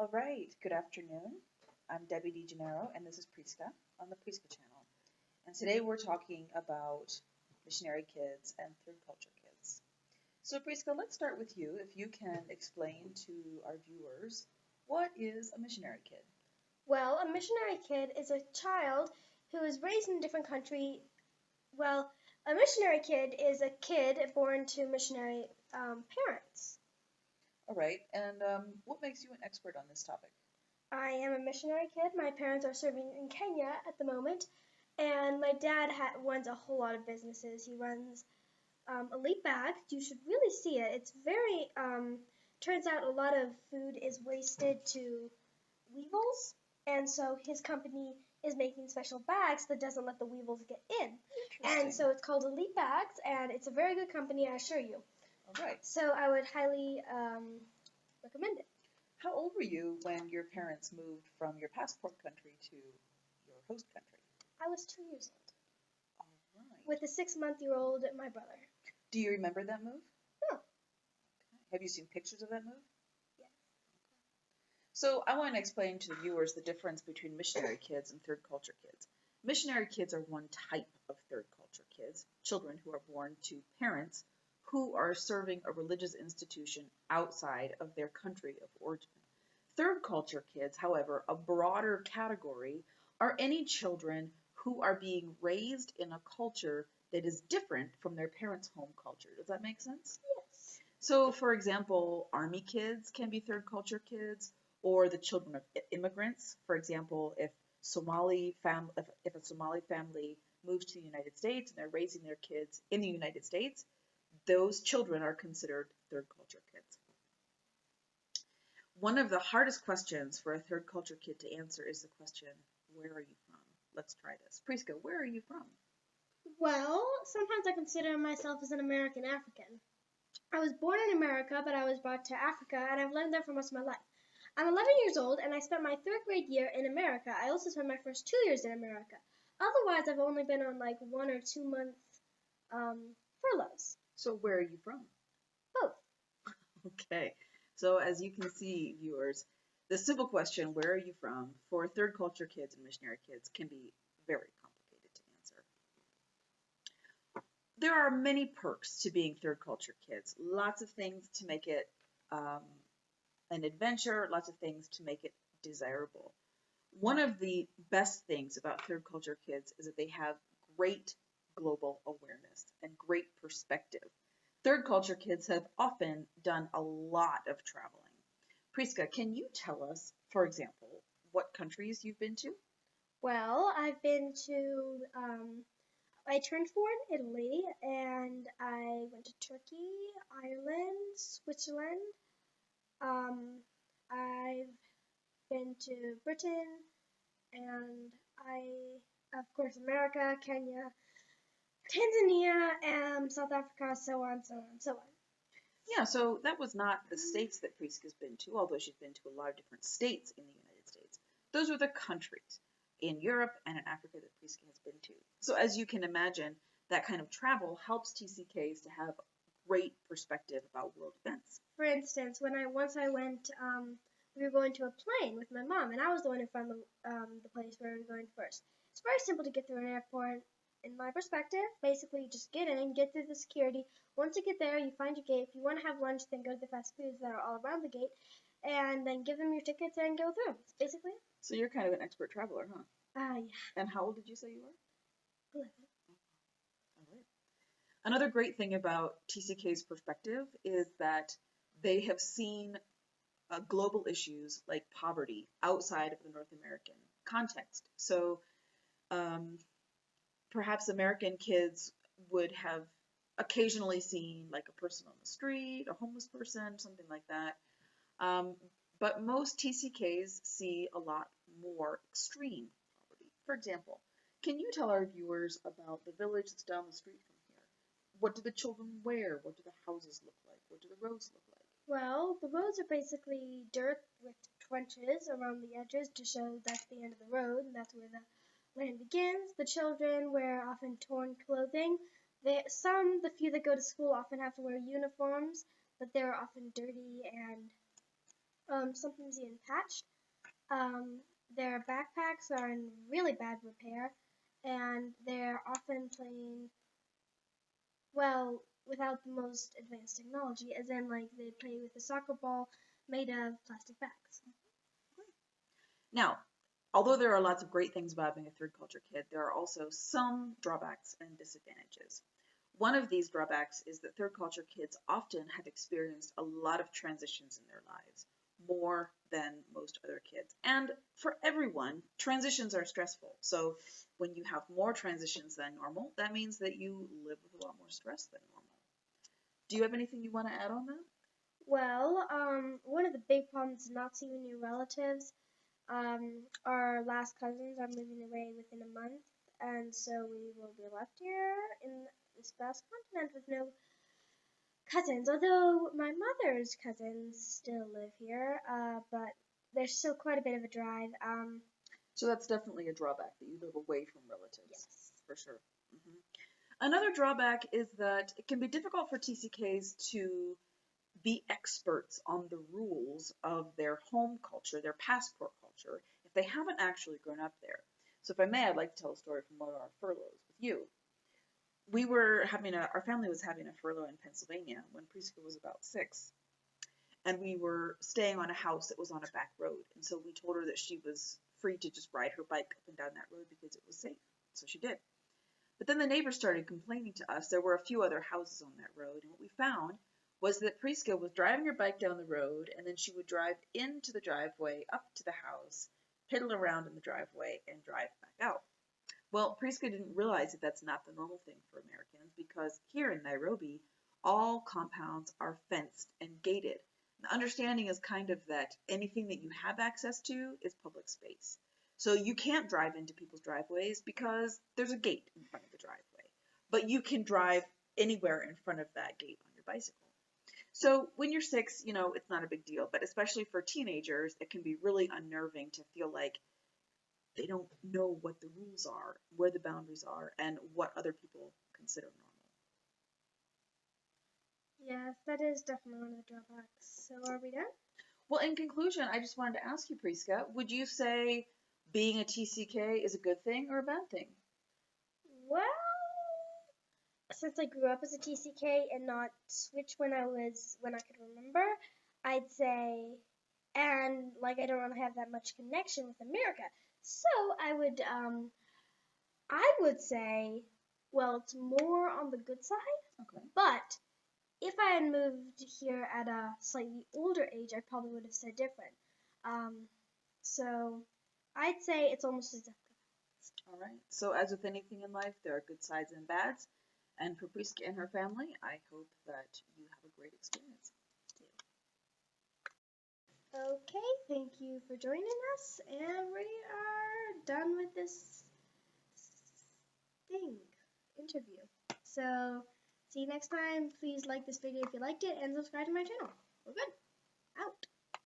All right, good afternoon. I'm Debbie DeGennaro, and this is Priska on the Priska channel. And today we're talking about missionary kids and third culture kids. So Priska, let's start with you. If you can explain to our viewers, what is a missionary kid? Well, a missionary kid is a child who is raised in a different country. Well, a missionary kid is a kid born to missionary parents. All right, and what makes you an expert on this topic? I am a missionary kid. My parents are serving in Kenya at the moment, and my dad runs a whole lot of businesses. He runs Elite Bags. You should really see it. It's very, turns out a lot of food is wasted to weevils, and so his company is making special bags that doesn't let the weevils get in. And so it's called Elite Bags, and it's a very good company, I assure you. All right. So I would highly recommend it. How old were you when your parents moved from your passport country to your host country? I was 2 years old. All right. With a 6-month-old my brother. Do you remember that move? No. Okay. Have you seen pictures of that move? Yes. So I want to explain to the viewers the difference between missionary kids and third culture kids. Missionary kids are one type of third culture kids, children who are born to parents who are serving a religious institution outside of their country of origin. Third culture kids, however, a broader category, are any children who are being raised in a culture that is different from their parents' home culture. Does that make sense? Yes. So, for example, army kids can be third culture kids, or the children of immigrants. For example, if a Somali family moves to the United States and they're raising their kids in the United States, those children are considered third culture kids. One of the hardest questions for a third culture kid to answer is the question, where are you from? Let's try this. Priska, where are you from? Well, sometimes I consider myself as an American African. I was born in America, but I was brought to Africa, and I've lived there for most of my life. I'm 11 years old, and I spent my 3rd grade year in America. I also spent my first 2 years in America. Otherwise, I've only been on like 1 or 2 month furloughs. So where are you from? Both. Okay. So as you can see, viewers, the simple question, where are you from, for third culture kids and missionary kids can be very complicated to answer. There are many perks to being third culture kids. Lots of things to make it an adventure, lots of things to make it desirable. One of the best things about third culture kids is that they have great global awareness and great perspective. Third culture kids have often done a lot of traveling. Priska, can you tell us, for example, what countries you've been to? Well, I've been to, I turned 4 in Italy, and I went to Turkey, Ireland, Switzerland. I've been to Britain, and of course, America, Kenya, Tanzania, South Africa, so on, so on, so on. Yeah, so that was not the states that Priska's been to, although she's been to a lot of different states in the United States. Those are the countries in Europe and in Africa that Priska has been to. So as you can imagine, that kind of travel helps TCKs to have great perspective about world events. For instance, once I went, we were going to a plane with my mom, and I was the one who found the place where we were going first. It's very simple to get through an airport. In my perspective, basically you just get in, get through the security. Once you get there, you find your gate. If you want to have lunch, then go to the fast foods that are all around the gate, and then give them your tickets and go through. It's basically it. So you're kind of an expert traveler, huh? Yeah. And how old did you say you were? 11. All right. Another great thing about TCK's perspective is that they have seen global issues like poverty outside of the North American context. So perhaps American kids would have occasionally seen like a person on the street, a homeless person, something like that. But most TCKs see a lot more extreme poverty. For example, can you tell our viewers about the village that's down the street from here? What do the children wear? What do the houses look like? What do the roads look like? Well, the roads are basically dirt with trenches around the edges to show that's the end of the road, and that's where the land begins. The children wear often torn clothing. The few that go to school often have to wear uniforms, but they're often dirty and sometimes even patched. Their backpacks are in really bad repair, and they're often playing, well, without the most advanced technology, as in, like, they play with a soccer ball made of plastic bags. Now, although there are lots of great things about being a third culture kid, there are also some drawbacks and disadvantages. One of these drawbacks is that third culture kids often have experienced a lot of transitions in their lives, more than most other kids. And for everyone, transitions are stressful. So when you have more transitions than normal, that means that you live with a lot more stress than normal. Do you have anything you want to add on that? Well, one of the big problems is not seeing your relatives. Our last cousins are moving away within a month, and so we will be left here in this vast continent with no cousins. Although my mother's cousins still live here, but there's still quite a bit of a drive. So that's definitely a drawback, that you live away from relatives. Yes. For sure. Hmm. Another drawback is that it can be difficult for TCKs to be experts on the rules of their home culture, their passport culture, if they haven't actually grown up there. So if I may, I'd like to tell a story from one of our furloughs with you. Our family was having a furlough in Pennsylvania when Priska was about 6. And we were staying on a house that was on a back road. And so we told her that she was free to just ride her bike up and down that road because it was safe. So she did. But then the neighbors started complaining to us. There were a few other houses on that road. And what we found was that Priska was driving her bike down the road, and then she would drive into the driveway, up to the house, piddle around in the driveway, and drive back out. Well, Priska didn't realize that that's not the normal thing for Americans, because here in Nairobi, all compounds are fenced and gated. The understanding is kind of that anything that you have access to is public space. So you can't drive into people's driveways because there's a gate in front of the driveway. But you can drive anywhere in front of that gate on your bicycle. So when you're 6, it's not a big deal, but especially for teenagers, it can be really unnerving to feel like they don't know what the rules are, where the boundaries are, and what other people consider normal. Yes, that is definitely one of the drawbacks. So are we done? Well, in conclusion, I just wanted to ask you, Priska, would you say being a TCK is a good thing or a bad thing? Well, since I grew up as a TCK and not switch when I could remember, I'd say, and like I don't really have that much connection with America, so I would say, well, it's more on the good side. Okay. But if I had moved here at a slightly older age, I probably would have said different. So I'd say it's almost as if. All right. So as with anything in life, there are good sides and bads. And for Priska and her family, I hope that you have a great experience. Okay, thank you for joining us, and we are done with this interview. So, see you next time. Please like this video if you liked it, and subscribe to my channel. We're good. Out.